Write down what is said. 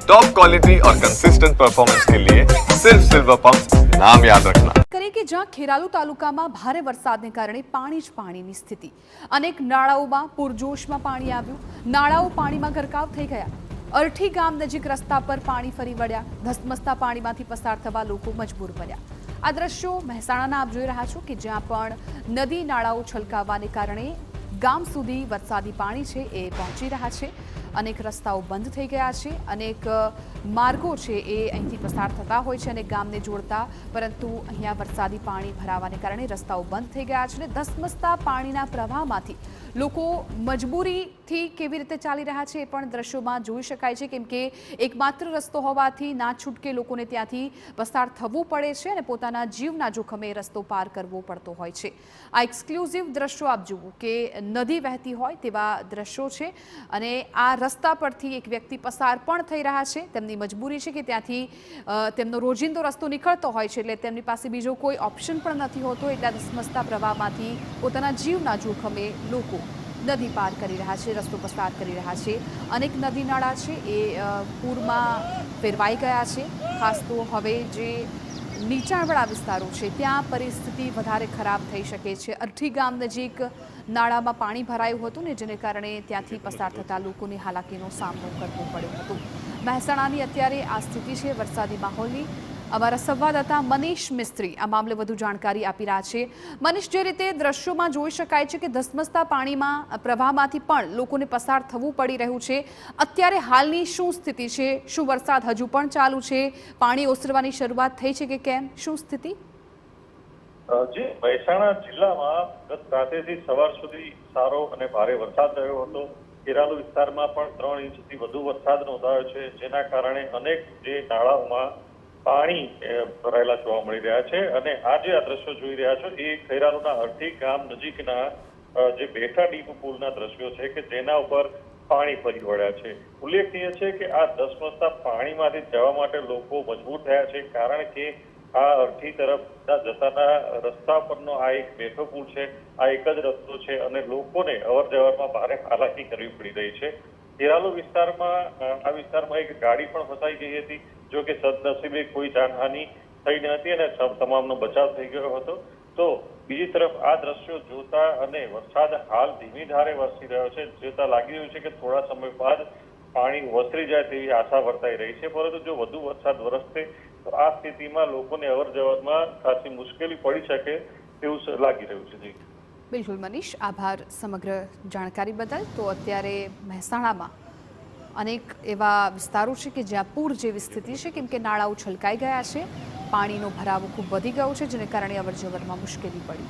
Top quality और consistent performance के लिए सिर्फ सिल्वर पंप नाम याद रखना। करे कि જ્યાં ખેરાલુ તાલુકામાં ભારે વરસાદને કારણે પાણી જ પાણીની સ્થિતિ, અનેક નાળાઓમાં પૂરજોશમાં પાણી આવ્યું, નાળાઓ પાણીમાં ગરકાવ થઈ ગયા, અરઠી ગામ નજીક રસ્તા પર પાણી ફરી વળ્યા, ધસમસતા પાણીમાંથી પસાર થવા લોકો મજબૂર બન્યા। આ દ્રશ્યો મહેસાણાના આપ જોઈ રહ્યા છો કે જ્યાં પણ નદી નાળાઓ છલકાવાને કારણે ગામ સુધી વરસાદી પાણી છે એ પહોંચી રહ્યા છે, અનેક રસ્તાઓ બંધ થઈ ગયા છે, અનેક માર્ગો છે એ અહીંથી પસાર થતા હોય છે અને ગામને જોડતા, પરંતુ અહીંયા વરસાદી પાણી ભરાવાને કારણે રસ્તાઓ બંધ થઈ ગયા છે અને ધસમસતા પાણીના પ્રવાહમાંથી લોકો મજબૂરીથી કેવી રીતે ચાલી રહ્યા છે એ પણ દ્રશ્યોમાં જોઈ શકાય છે, કેમ કે એકમાત્ર રસ્તો હોવાથી ના છૂટકે લોકોને ત્યાંથી પસાર થવું પડે છે અને પોતાના જીવના જોખમે રસ્તો પાર કરવો પડતો હોય છે। આ એક્સક્લુઝિવ દ્રશ્યો આપ જુઓ કે નદી વહેતી હોય તેવા દ્રશ્યો છે અને આ રસ્તા પરથી એક વ્યક્તિ પસાર પણ થઈ રહ્યા છે। તેમની મજબૂરી છે કે ત્યાંથી તેમનો રોજિંદો રસ્તો નીકળતો હોય છે, એટલે તેમની પાસે બીજો કોઈ ઓપ્શન પણ નથી હોતો, એટલે ધસમસતા પ્રવાહમાંથી પોતાના જીવના જોખમે લોકો નદી પાર કરી રહ્યા છે, રસ્તો પસાર કરી રહ્યા છે। અનેક નદી નાળા છે એ પૂરમાં ફેરવાઈ ગયા છે, ખાસ તો હવે જે નીચાણવાળા વિસ્તારો છે ત્યાં પરિસ્થિતિ વધારે ખરાબ થઈ શકે છે। અરઠી ગામ નજીક નાળામાં પાણી ભરાયું હતું ને જેને કારણે ત્યાંથી પસાર થતા લોકોને હાલાકીનો સામનો કરવો પડ્યો હતો। મહેસાણાની અત્યારે આ સ્થિતિ છે વરસાદી માહોલની। અમારા સંવાદદાતા મનીષ મિસ્ત્રી આ મામલે વધુ જાણકારી આપી રહ્યા છે। મનીષ, જે રીતે દ્રશ્યોમાં જોઈ શકાય છે કે ધસમસતા પાણીમાં પ્રવાહમાંથી પણ લોકોને પસાર થવું પડી રહ્યું છે, અત્યારે હાલની શું સ્થિતિ છે? શું વરસાદ હજુ પણ ચાલુ છે? પાણી ઓસરવાની શરૂઆત થઈ છે કે કેમ? શું સ્થિતિ? જી, મહેસાણા જિલ્લામાં ગત રાતેથી સવાર સુધી સારો અને ભારે વરસાદ રહ્યો હતો। ખેરાલુ વિસ્તારમાં પણ 3 ઇંચથી વધુ વરસાદ નોંધાયો છે, જેના કારણે અનેક જે નાળાઓમાં પાણી ભરાયેલા જોવા મળી રહ્યા છે અને આ જે આ દ્રશ્યો જોઈ રહ્યા છો એ ખેરાલુના અરઠી ગામ નજીકના જે બેઠા ડીપ પુલના દ્રશ્યો છે કે જેના ઉપર પાણી ફરી વળ્યા છે। ઉલ્લેખનીય છે કે આ ધસમસતા પાણીમાંથી જવા માટે લોકો મજબૂર થયા છે, કારણ કે આ અરઠી તરફ જતાના રસ્તા પરનો આ એક બેઠો પુલ છે, આ એક જ રસ્તો છે અને લોકોને અવર જવરમાં ભારે હાલાકી કરવી પડી રહી છે। ખેરાલુ વિસ્તારમાં એક ગાડી પણ ફસાઈ ગઈ હતી, જો કે સદનસીબે કોઈ જાનહાનિ થઈ ન હતી અને તમામનો બચાવ થઈ ગયો હતો। તો બીજી તરફ આ દ્રશ્યો જોતા અને વરસાદ હાલ ધીમી ધારે વરસી રહ્યો છે, જોતા લાગી રહ્યું છે કે થોડા સમય બાદ પાણી ઓસરી જાય તેવી આશા વર્તાઈ રહી છે, પરંતુ જો વધુ વરસાદ વરસશે તો આ સ્થિતિમાં લોકોને અવર જવરમાં ખાસી મુશ્કેલી પડી શકે તેવું લાગી રહ્યું છે। જી બિલકુલ મનીષ, આભાર સમગ્ર જાણકારી બદલ। તો અત્યારે મહેસાણામાં અનેક એવા વિસ્તારો છે કે જ્યાં પૂર જેવી સ્થિતિ છે, કેમ કે નાળાઓ છલકાઈ ગયા છે, પાણીનો ભરાવો ખૂબ વધી ગયો છે, જેને કારણે અવરજવરમાં મુશ્કેલી પડી।